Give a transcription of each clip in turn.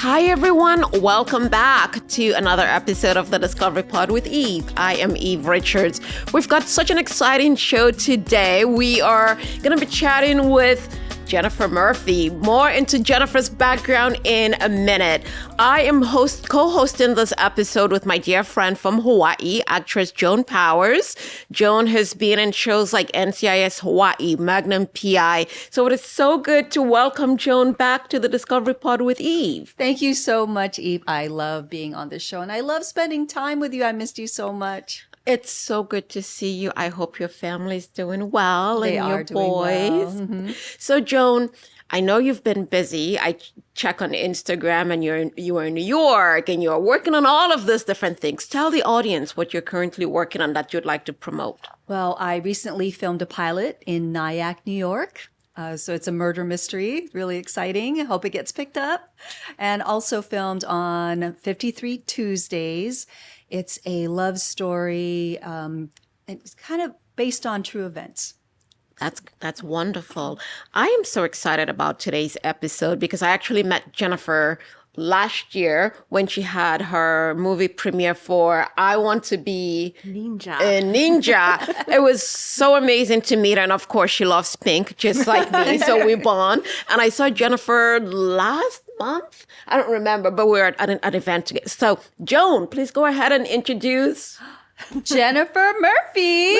Hi, everyone. Welcome back to another episode of the Discovery Pod with Eve. I am Eve Richards. We've got such an exciting show today. We are going to be chatting with Jennifer Murphy. More into Jennifer's background in a minute. I am co-hosting this episode with my dear friend from Hawaii, actress Joan Powers. Joan has been in shows like NCIS Hawaii, Magnum P.I. So it is so good to welcome Joan back to the Discovery Pod with Eve. Thank you so much, Eve. I love being on this show and I love spending time with you. I missed you so much. It's so good to see you. I hope your family's doing well They and are your doing boys. well. Mm-hmm. So, Joan, I know you've been busy. I check on Instagram and you are in New York and you're working on all of these different things. Tell the audience what you're currently working on that you'd like to promote. Well, I recently filmed a pilot in Nyack, New York. So it's a murder mystery, really exciting. I hope it gets picked up. And also filmed on 53 Tuesdays. It's a love story. It's kind of based on true events. That's wonderful. I am so excited about today's episode because I actually met Jennifer last year when she had her movie premiere for I Want to Be Neenja. Neenja. It was so amazing to meet her. And of course, she loves pink, just like me. So we bond. And I saw Jennifer last month. I don't remember, but we were at an event together. So Joan, please go ahead and introduce Jennifer Murphy.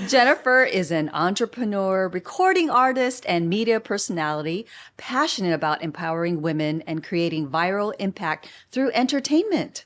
Jennifer is an entrepreneur, recording artist, and media personality, passionate about empowering women and creating viral impact through entertainment.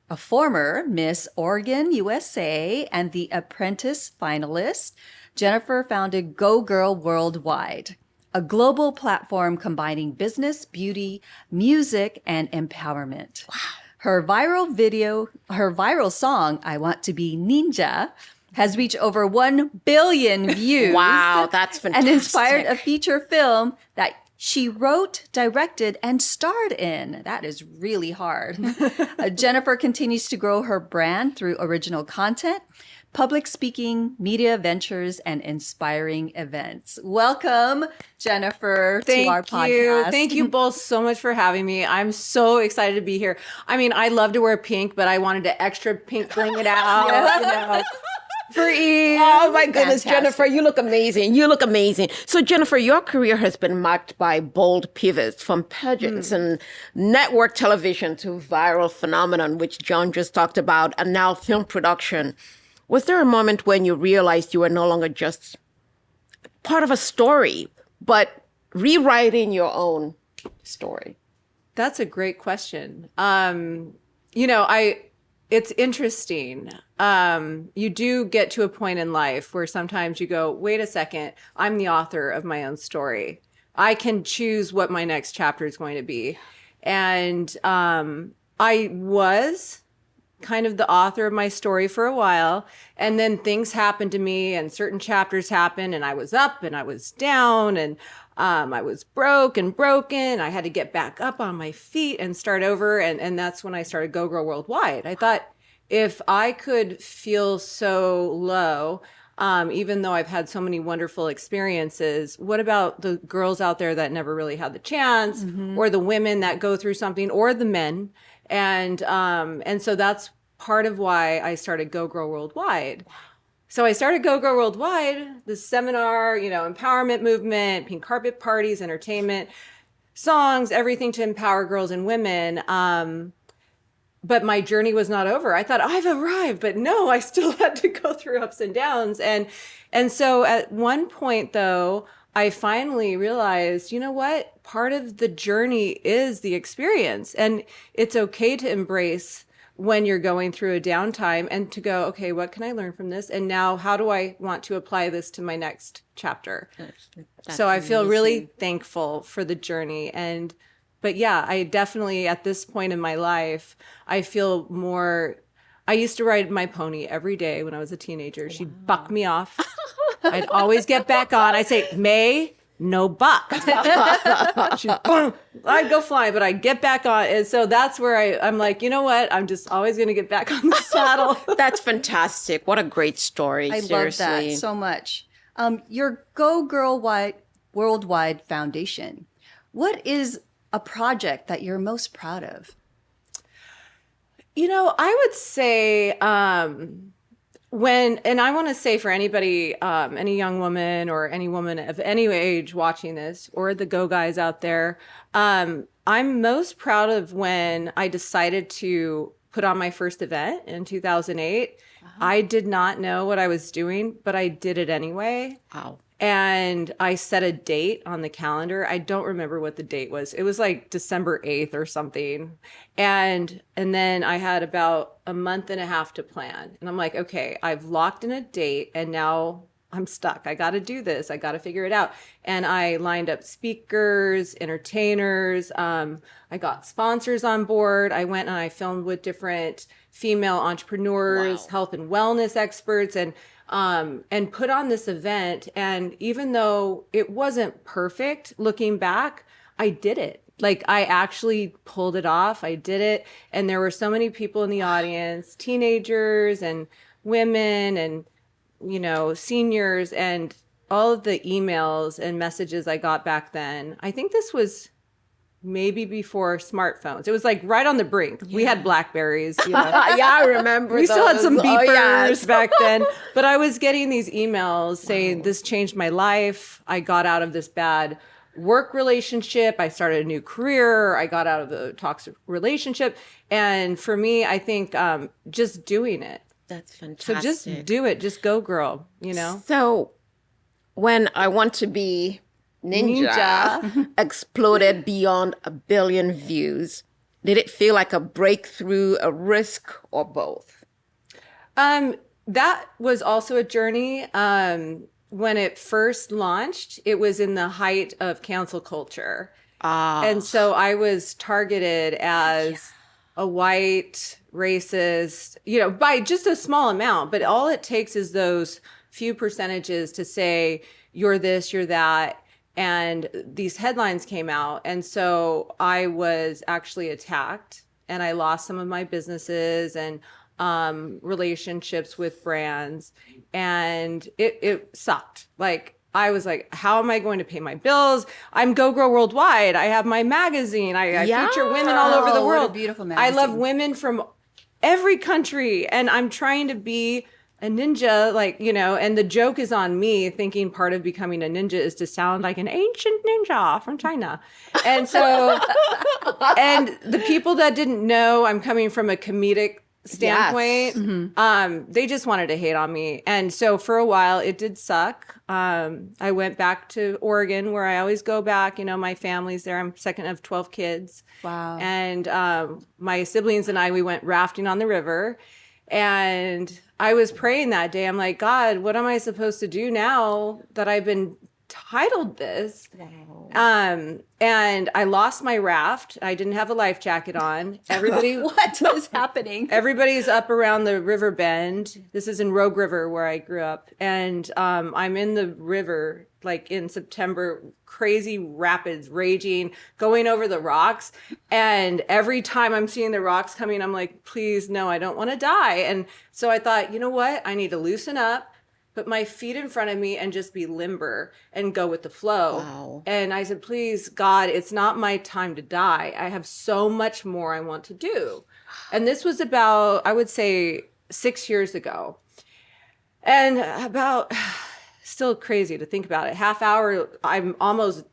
A former Miss Oregon, USA, and The Apprentice finalist, Jennifer founded GoGirl Worldwide, a global platform combining business, beauty, music, and empowerment. Wow. Her viral song, I Want to Be Neenja, has reached over 1 billion views. Wow, that's fantastic. And inspired a feature film that she wrote, directed, and starred in. That is really hard. Jennifer continues to grow her brand through original content, public speaking, media ventures, and inspiring events. Welcome, Jennifer, to our podcast. Thank you both so much for having me. I'm so excited to be here. I mean, I love to wear pink, but I wanted to extra pink bling it out. Yeah. For Eve. Oh my goodness, Fantastic. Jennifer, you look amazing. You look amazing. So Jennifer, your career has been marked by bold pivots from pageants and network television to viral phenomenon, which John just talked about, and now film production. Was there a moment when you realized you were no longer just part of a story, but rewriting your own story? That's a great question. It's interesting. You do get to a point in life where sometimes you go, wait a second, I'm the author of my own story. I can choose what my next chapter is going to be. And I was kind of the author of my story for a while. And then things happened to me and certain chapters happened and I was up and I was down and I was broke and broken. I had to get back up on my feet and start over. And that's when I started GoGirl Worldwide. I thought if I could feel so low, even though I've had so many wonderful experiences, what about the girls out there that never really had the chance, or the women that go through something, or the men? And so that's part of why I started GoGirl Worldwide. So I started GoGirl Worldwide, the seminar, empowerment movement, pink carpet parties, entertainment, songs, everything to empower girls and women. But my journey was not over. I thought I've arrived, but no, I still had to go through ups and downs. And so at one point though, I finally realized, you know what? Part of the journey is the experience. And it's okay to embrace when you're going through a downtime and to go, okay, what can I learn from this? And now how do I want to apply this to my next chapter? That's so I feel amazing. really thankful for the journey. But yeah, I definitely, at this point in my life, I feel more, I used to ride my pony every day when I was a teenager. She'd buck me off. I'd always get back on. I'd say, May, no buck. I'd go flying, but I'd get back on. And so that's where I'm like, you know what? I'm just always going to get back on the saddle. That's fantastic. What a great story. I Seriously. love that so much. Your GoGirl Worldwide Foundation. What is a project that you're most proud of? I would say and I want to say for anybody, any young woman or any woman of any age watching this, or the Go guys out there, I'm most proud of when I decided to put on my first event in 2008. I did not know what I was doing, but I did it anyway. Wow. And I set a date on the calendar. I don't remember what the date was. It was like December 8th or something. And then I had about a month and a half to plan. And I'm like, okay, I've locked in a date and now I'm stuck. I got to do this. I got to figure it out. And I lined up speakers, entertainers. I got sponsors on board. I went and I filmed with different female entrepreneurs, health and wellness experts, and put on this event. And even though it wasn't perfect, looking back, I did it. Like, I actually pulled it off. I did it. And there were so many people in the audience, teenagers and women and, seniors, and all of the emails and messages I got back then. I think this was maybe before smartphones. It was like right on the brink. Yeah. We had Blackberries. Yeah, I remember we those. Still had some beepers back then. But I was getting these emails saying, this changed my life. I got out of this bad work relationship. I started a new career. I got out of the toxic relationship. And for me, I think just doing it. That's fantastic. So just do it. Just go, girl, So when I Want to Be Neenja exploded beyond 1 billion views, did it feel like a breakthrough, a risk, or both? That was also a journey. When it first launched, it was in the height of cancel culture. And so I was targeted as a white, racist, by just a small amount. But all it takes is those few percentages to say, you're this, you're that. And these headlines came out. And so I was actually attacked, and I lost some of my businesses and relationships with brands. And it sucked. Like, I was like, how am I going to pay my bills? I'm GoGirl Worldwide. I have my magazine. I feature women all over the world. What a beautiful magazine. I love women from every country. And I'm trying to be a ninja, and the joke is on me, thinking part of becoming a ninja is to sound like an ancient ninja from China. And so, and the people that didn't know I'm coming from a comedic standpoint, they just wanted to hate on me. And so for a while it did suck. I went back to Oregon, where I always go back. My family's there. I'm second of 12 kids. Wow. And my siblings and we went rafting on the river. And I was praying that day. I'm like, God, what am I supposed to do now that I've been titled this? Wow. And I lost my raft. I didn't have a life jacket on. Everybody, what is happening? Everybody's up around the river bend. This is in Rogue River, where I grew up. And I'm in the river, like in September, crazy rapids raging, going over the rocks. And every time I'm seeing the rocks coming, I'm like, please, no, I don't want to die. And so I thought, you know what? I need to loosen up, put my feet in front of me, and just be limber and go with the flow. Wow. And I said, please, God, it's not my time to die. I have so much more I want to do. And this was about, I would say, 6 years ago. And about, still crazy to think about it, half hour, I'm almost,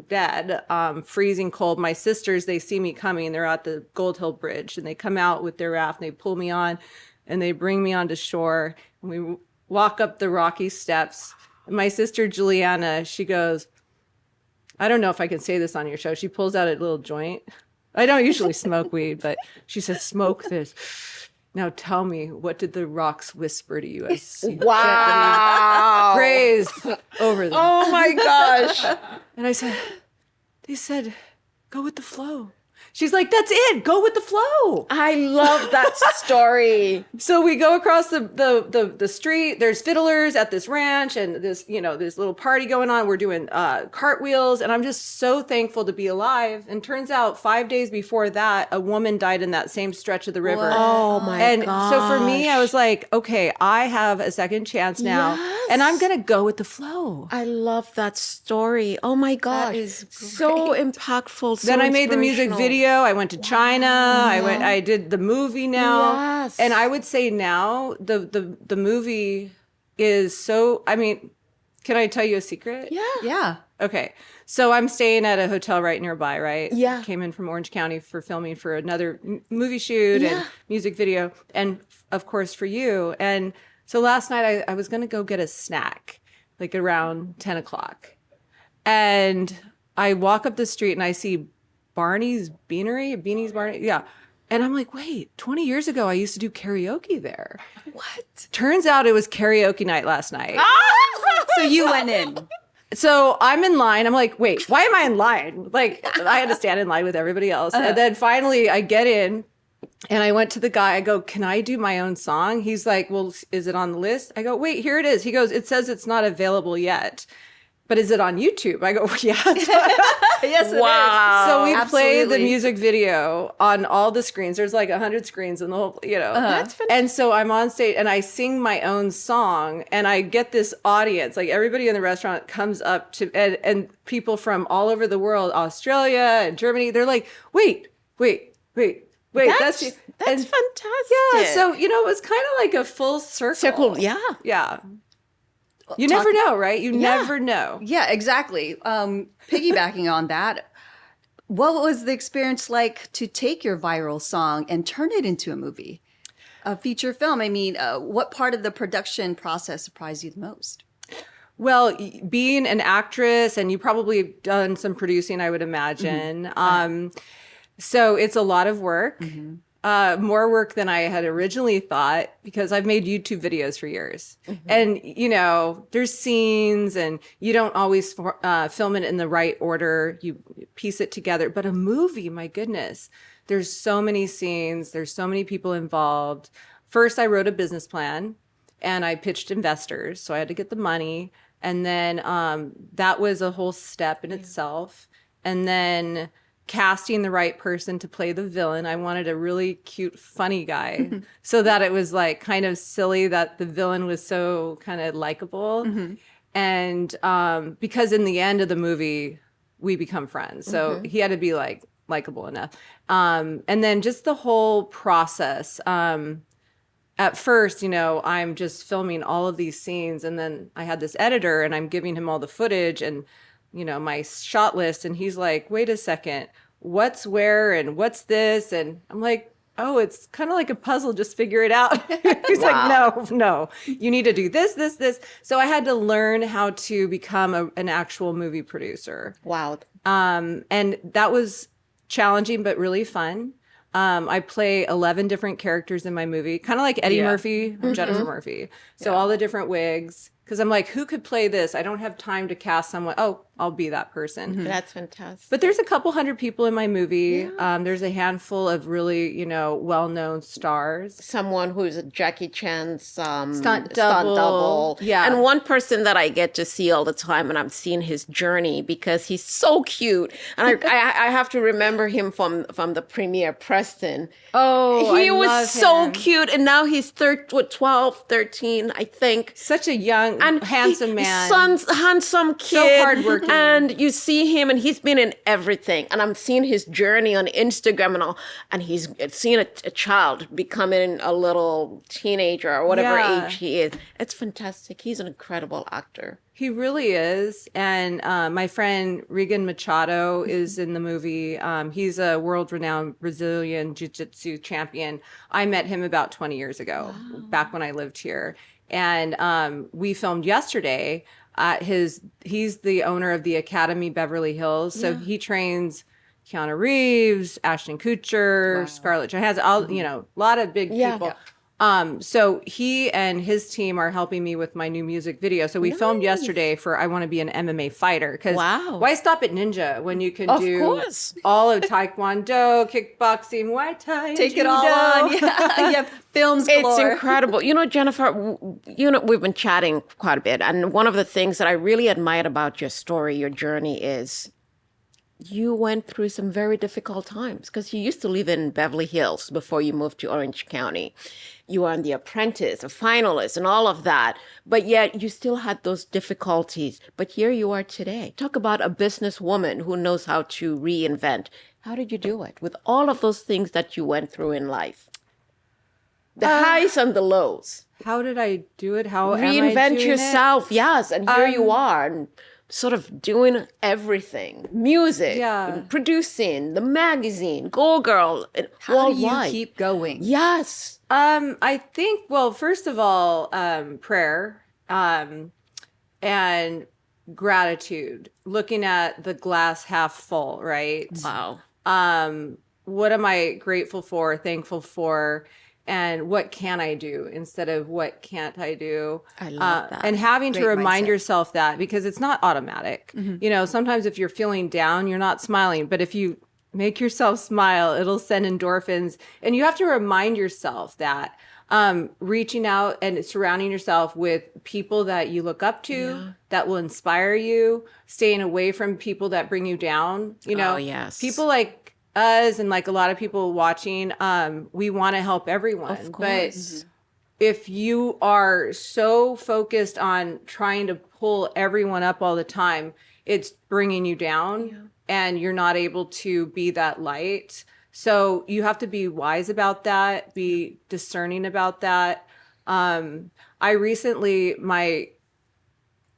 dead, freezing cold. My sisters, they see me coming. They're at the Gold Hill Bridge, and they come out with their raft, and they pull me on, and they bring me onto shore. And we walk up the rocky steps. And my sister, Juliana, she goes, I don't know if I can say this on your show. She pulls out a little joint. I don't usually smoke weed, but she says, smoke this. Now tell me, what did the rocks whisper to you as you Wow. praised over them? Oh my gosh. And I said, they said, go with the flow. She's like, that's it. Go with the flow. I love that story. So we go across the street. There's fiddlers at this ranch, and this little party going on. We're doing cartwheels, and I'm just so thankful to be alive. And turns out 5 days before that, a woman died in that same stretch of the river. Oh my and gosh. so for me, I was like, okay, I have a second chance now. Yes. And I'm going to go with the flow. I love that story. Oh my gosh. is so impactful. So Then I made the music inspirational. video. I went to China. I did the movie now. Yes. And I would say now the movie is so, I mean, can I tell you a secret? Yeah. Yeah. Okay. So I'm staying at a hotel right nearby, right? Yeah. Came in from Orange County for filming for another movie shoot and music video. And of course for you. And so last night I was going to go get a snack like around 10 o'clock. And I walk up the street and I see Beanie's Barney. Yeah. And I'm like, wait, 20 years ago, I used to do karaoke there. What? Turns out it was karaoke night last night. So you went in. So I'm in line. I'm like, wait, why am I in line? Like, I had to stand in line with everybody else. And then finally I get in and I went to the guy. I go, can I do my own song? He's like, well, is it on the list? I go, wait, here it is. He goes, it says it's not available yet. But is it on YouTube? I go, yeah. Yes, it Wow. So we play the Absolutely. music video on all the screens. There's like 100 screens in the whole, That's fantastic. And so I'm on stage and I sing my own song and I get this audience, like everybody in the restaurant comes up to, and people from all over the world, Australia and Germany, they're like, wait. That's and- fantastic. Yeah. So, it was kind of like a full circle. Circle, yeah. Yeah. You never know, right? You never know. Yeah, exactly. Piggybacking on that, what was the experience like to take your viral song and turn it into a movie, a feature film? I mean, what part of the production process surprised you the most? Well, being an actress, and you probably have done some producing, I would imagine. So it's a lot of work, more work than I had originally thought, because I've made YouTube videos for years. And, there's scenes and you don't always film it in the right order. You piece it together. But a movie, my goodness, there's so many scenes. There's so many people involved. First, I wrote a business plan and I pitched investors. So I had to get the money. And then that was a whole step in itself. And then casting the right person to play the villain. I wanted a really cute, funny guy so that it was like kind of silly that the villain was so kind of likable. And because in the end of the movie, we become friends. So he had to be like likable enough. And then just the whole process. At first, I'm just filming all of these scenes, and then I had this editor and I'm giving him all the footage and my shot list, and he's like, wait a second, what's where and what's this? And I'm like, oh, it's kind of like a puzzle, just figure it out. He's like, no, you need to do this. So I had to learn how to become an actual movie producer. Wow. And that was challenging, but really fun. I play 11 different characters in my movie, kind of like Eddie Murphy, Jennifer Murphy. So all the different wigs. Because I'm like, who could play this? I don't have time to cast someone. Oh, I'll be that person. That's fantastic. But there's a couple hundred people in my movie. There's a handful of really, well-known stars. Someone who's a Jackie Chan's Stunt double. Yeah. And one person that I get to see all the time, and I'm seeing his journey because he's so cute. And I have to remember him from the premiere, Preston. Oh, he I was love so him. cute. And now he's 12, 13, I think. Such a young, handsome man. Handsome kid. hardworking. And you see him, and he's been in everything. And I'm seeing his journey on Instagram and all. And he's seeing a child becoming a little teenager or whatever age he is. It's fantastic. He's an incredible actor. He really is. And my friend Regan Machado is in the movie. He's a world-renowned Brazilian jiu-jitsu champion. I met him about 20 years ago, back when I lived here. And we filmed yesterday. He's the owner of the Academy Beverly Hills. So he trains Keanu Reeves, Ashton Kutcher, Scarlett Johansson, all, a lot of big people. So he and his team are helping me with my new music video. So we filmed yesterday for I Want to Be an MMA Fighter. Because why stop at Ninja when you can do all of Taekwondo, kickboxing, Muay Thai, Take judo. it all on. Yeah, films galore. It's incredible. Jennifer, we've been chatting quite a bit. And one of the things that I really admired about your story, your journey is you went through some very difficult times because you used to live in Beverly Hills before you moved to Orange County. You were on The Apprentice, a finalist, and all of that. But yet you still had those difficulties. But here you are today. Talk about a businesswoman who knows how to reinvent. How did you do it with all of those things that you went through in life? The highs and the lows. How did I do it? How am I Reinvent doing yourself. Yes. And here you are. And sort of doing everything, music, Yeah. producing, the magazine, GoGirl, How do you worldwide. keep going? Yes. I think, well, first of all, prayer, and gratitude, looking at the glass half full, right? Wow. What am I grateful for, thankful for, and what can I do instead of what can't I do? I love that. And having to Great remind mindset. yourself that, because it's not automatic. You know, sometimes if you're feeling down, you're not smiling, but if you make yourself smile, it'll send endorphins. And you have to remind yourself that reaching out and surrounding yourself with people that you look up to, that will inspire you, staying away from people that bring you down. You know, Oh, yes. people like us and like a lot of people watching, we want to help everyone. Of course. But if you are so focused on trying to pull everyone up all the time, it's bringing you down and you're not able to be that light. So you have to be wise about that, be discerning about that. I recently, my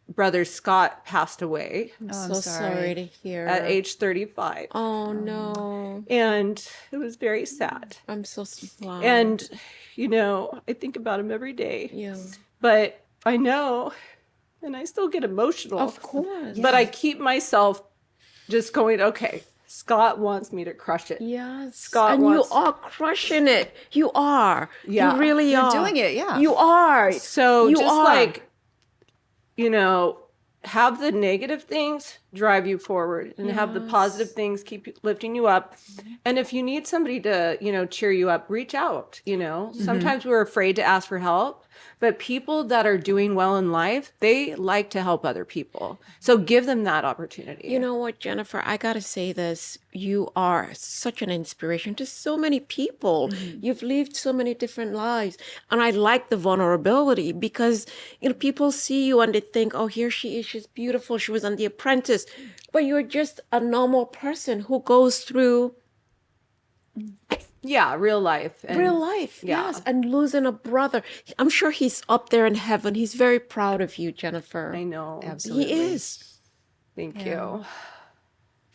brother Scott passed away I'm I'm so sorry. sorry to hear. at age 35. Oh, no. And it was very sad. I'm so wow. And, you know, I think about him every day. yeah. But I know, and I still get emotional. Of course. But I keep myself just going, okay, Scott wants me to crush it. Yes. Scott and wants- you are crushing it. You are. Yeah. You really You're are. doing it, yeah. You are. So You just are. like, you know, have the negative things drive you forward and have the positive things keep lifting you up. And if you need somebody to, you know, cheer you up, reach out, you know. Sometimes we're afraid to ask for help, but people that are doing well in life, they like to help other people. So give them that opportunity. You know what, Jennifer? I got to say this. You are such an inspiration to so many people. You've lived so many different lives. And I like the vulnerability because, you know, people see you and they think, oh, here she is. She's beautiful. She was on The Apprentice. But you're just a normal person who goes through Yeah, real life. And real life. yeah. Yes. And losing a brother. I'm sure he's up there in heaven. He's very proud of you, Jennifer. I know. Absolutely. He is. Thank you.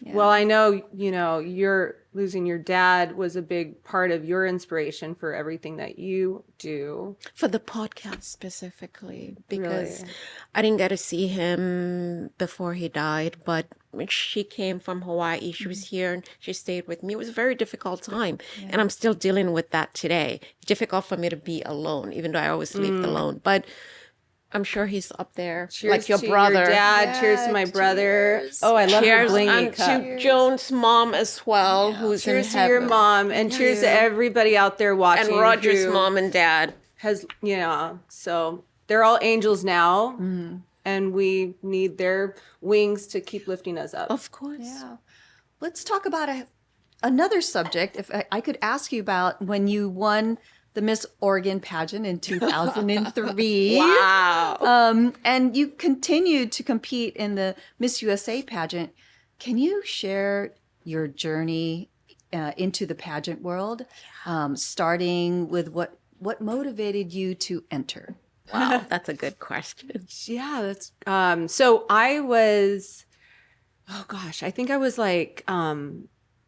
Yeah. Well, I know, you know, you're losing your dad was a big part of your inspiration for everything that you do. For the podcast specifically, because Really? I didn't get to see him before he died, but when she came from Hawaii, she was here and she stayed with me. It was a very difficult time. And I'm still dealing with that today. Difficult for me to be alone, even though I always leave alone. But I'm sure he's up there, Cheers like your to brother. your dad. Yeah, cheers to my brother. cheers. Oh, I love Cheers her blingy and cup. to Joan's mom as well, who's Cheers in to heaven. your mom, and cheers to everybody out there watching. And Roger's who mom and dad. has, you know, so they're all angels now, and we need their wings to keep lifting us up. Of course. Yeah. Let's talk about another subject. If I could ask you about when you won the Miss Oregon pageant in 2003. Wow. And you continued to compete in the Miss USA pageant. Can you share your journey into the pageant world, starting with what motivated you to enter? Wow. That's a good question. Yeah, that's so I was, oh gosh, I think I was like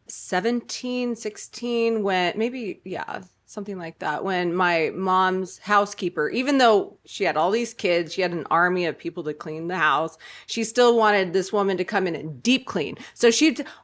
17, 16 when maybe, yeah, something like that, when my mom's housekeeper, even though she had all these kids, she had an army of people to clean the house, she still wanted this woman to come in and deep clean. So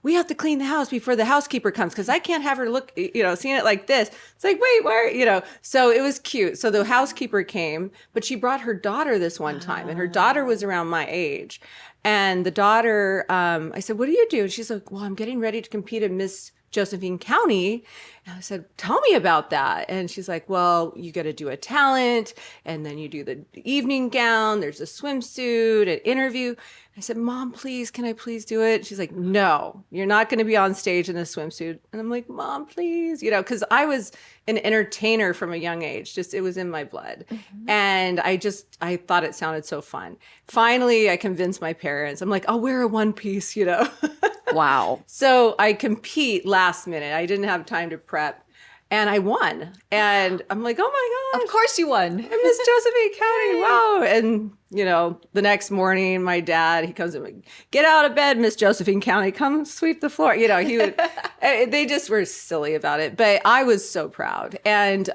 we have to clean the house before the housekeeper comes because I can't have her look, you know, seeing it like this. It's like, wait, where, you know, so it was cute. So the housekeeper came, but she brought her daughter this one time, and her daughter was around my age. And the daughter, I said, what do you do? And she's like, well, I'm getting ready to compete in Miss Josephine County. And I said, tell me about that. And she's like, well, you got to do a talent, and then you do the evening gown. There's a swimsuit, an interview. I said, Mom, please, can I please do it? She's like, no, you're not going to be on stage in a swimsuit. And I'm like, Mom, please, because I was an entertainer from a young age. Just, it was in my blood. Mm-hmm. And I thought it sounded so fun. Finally, I convinced my parents. I'm like, I'll wear a one piece, Wow. So I compete last minute. I didn't have time to prep. And I won. And I'm like, oh my gosh. Of course you won. I'm Miss Josephine County. Wow. And, the next morning, my dad, he comes in, get out of bed, Miss Josephine County, come sweep the floor. He would, they just were silly about it. But I was so proud. And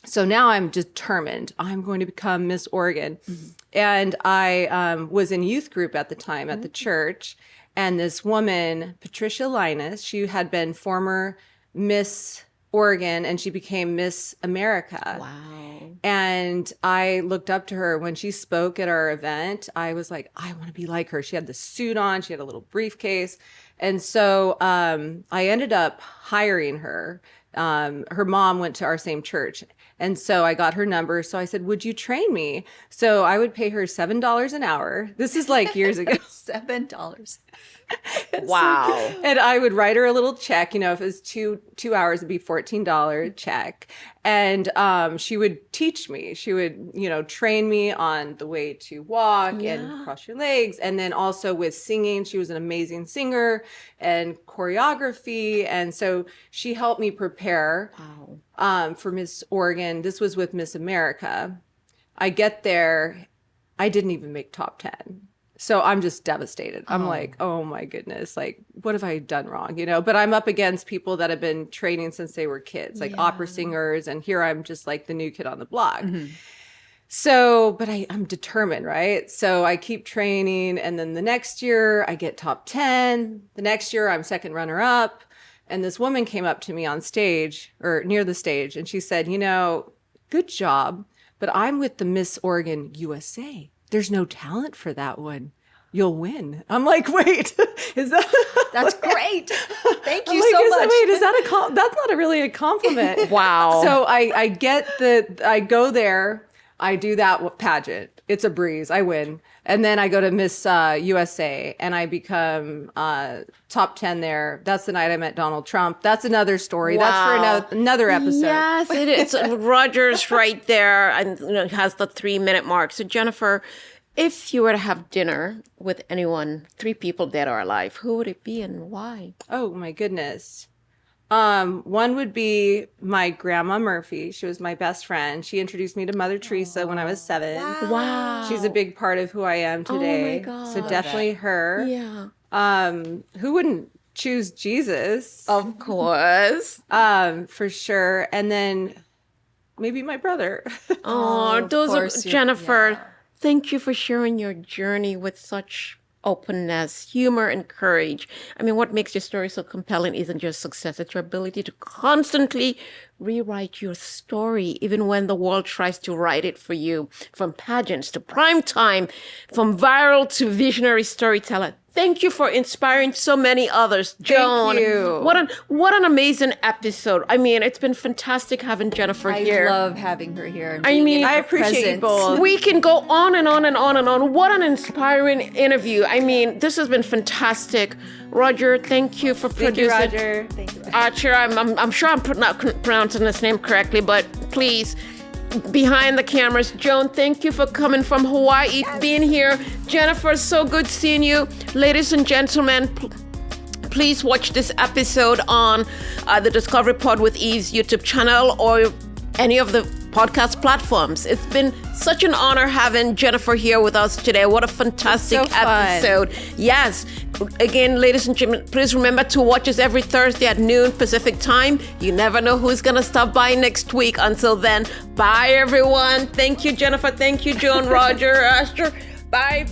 so now I'm determined. I'm going to become Miss Oregon. Mm-hmm. And I was in youth group at the time at the church. And this woman, Patricia Linus, she had been former Miss Oregon, and she became Miss America. Wow. And I looked up to her when she spoke at our event. I was like, I want to be like her. She had the suit on. She had a little briefcase. And so I ended up hiring her. Her mom went to our same church. And so I got her number. So I said, would you train me? So I would pay her $7 an hour. This is like years ago. $7. Wow. And I would write her a little check, if it was two hours, it'd be $14 check. And she would teach me. She would, train me on the way to walk and cross your legs. And then also with singing, she was an amazing singer and choreography. And so she helped me prepare for Miss Oregon. This was with Miss America. I get there, I didn't even make top 10. So I'm just devastated. I'm like, oh my goodness, like, what have I done wrong? But I'm up against people that have been training since they were kids, like opera singers. And here I'm just like the new kid on the block. Mm-hmm. So, but I'm determined, right? So I keep training. And then the next year I get top 10. The next year I'm second runner up. And this woman came up to me on stage or near the stage. And she said, good job, but I'm with the Miss Oregon USA. There's no talent for that one. You'll win. I'm like, wait, is that? That's great. Thank you so much. Wait, is that that's not really a compliment. Wow. So I go there, I do that pageant. It's a breeze. I win. And then I go to Miss USA and I become top 10 there. That's the night I met Donald Trump. That's another story. Wow. That's for another episode. Yes, it is. Roger's right there and has the 3-minute mark. So Jennifer, if you were to have dinner with anyone, 3 people dead or alive, who would it be and why? Oh my goodness. One would be my grandma Murphy. She was my best friend. She introduced me to Mother Teresa when I was 7. Wow. She's a big part of who I am today. Oh my God. So definitely her. Yeah. Who wouldn't choose Jesus? Of course. For sure. And then maybe my brother. Oh, Jennifer, thank you for sharing your journey with such openness, humor, and courage. I mean, what makes your story so compelling isn't just success, it's your ability to constantly rewrite your story, even when the world tries to write it for you. From pageants to prime time, from viral to visionary storyteller. Thank you for inspiring so many others, Joan. Thank you. What an amazing episode. I mean, it's been fantastic having Jennifer here. I love having her here. And I appreciate you both. We can go on and on and on and on. What an inspiring interview. I mean, this has been fantastic. Roger, thank you for producing. Thank you, Roger. Thank you. Archer, I'm sure I'm not pronouncing his name correctly, but please, behind the cameras, Joan, thank you for coming from Hawaii, being here. Jennifer, so good seeing you. Ladies and gentlemen, please watch this episode on the Discovery Pod with Eve's YouTube channel or any of the podcast platforms. It's been such an honor having Jennifer here with us today. What a fantastic episode. Yes. Again, ladies and gentlemen, please remember to watch us every Thursday at noon Pacific time. You never know who's going to stop by next week. Until then, bye, everyone. Thank you, Jennifer. Thank you, Joan, Roger, Asher. Bye.